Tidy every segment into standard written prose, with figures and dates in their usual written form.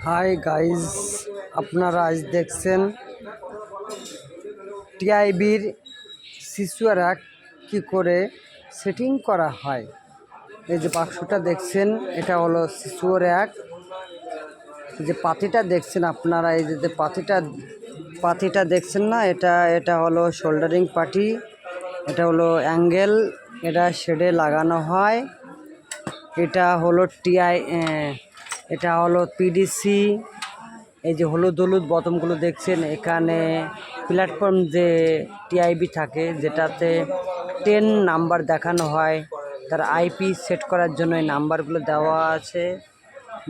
Hi guys, আপনারা আজ দেখছেন টিআইবির শিশু র্যাক কী করে সেটিং করা হয়। এই যে বাক্সটা দেখছেন, এটা হলো শিশু র্যাক। যে পাতিটা দেখছেন আপনারা, এই যে পাতিটা দেখছেন না, এটা হলো শোল্ডারিং পাটি, এটা হলো অ্যাঙ্গেল, এটা শেডে লাগানো হয়। এটা হলো এটা হলো পিডিসি। এই যে হলুদ হলুদ বোতামগুলো দেখছেন, এখানে প্ল্যাটফর্ম যে টিআইবি থাকে, যেটাতে 10 নাম্বার দেখানো হয়, তার আইপি সেট করার জন্য এই নাম্বারগুলো দেওয়া আছে।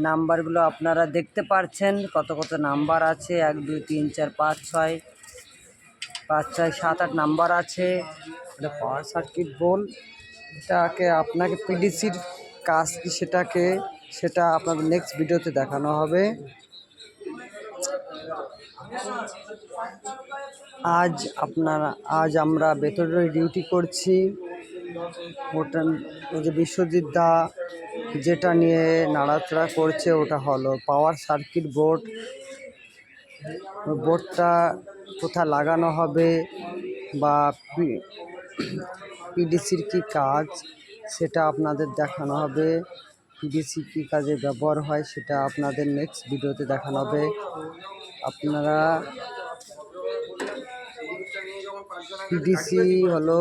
নাম্বারগুলো আপনারা দেখতে পাচ্ছেন, কত কত নাম্বার আছে, 1 2 3 4 5 6 5 6 7 8 নাম্বার আছে। এটা পাওয়ার সার্কিট বোর্ড। এটাকে আপনাকে পিডিসির কাজ কি সেটা আপনাদের নেক্সট ভিডিওতে দেখানো হবে। আজ আমরা ভেতরে ডিউটি করছি। ওটা ওই যে বিশ্বজিৎ দা যেটা নিয়ে নাড়াচাড়া করছে, ওটা হলো পাওয়ার সার্কিট বোর্ড। বোর্ডটা কোথায় লাগানো হবে বা পিডিসির কী কাজ সেটা আপনাদের দেখানো হবে। পিডিসি কী কাজে ব্যবহার হয় সেটা আপনাদের নেক্সট ভিডিওতে দেখানো হবে। আপনারা পিডিসি হলো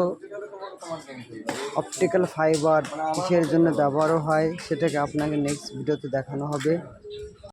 অপটিক্যাল ফাইবার, কিসের জন্য ব্যবহারও হয় সেটাকে আপনাকে নেক্সট ভিডিওতে দেখানো হবে।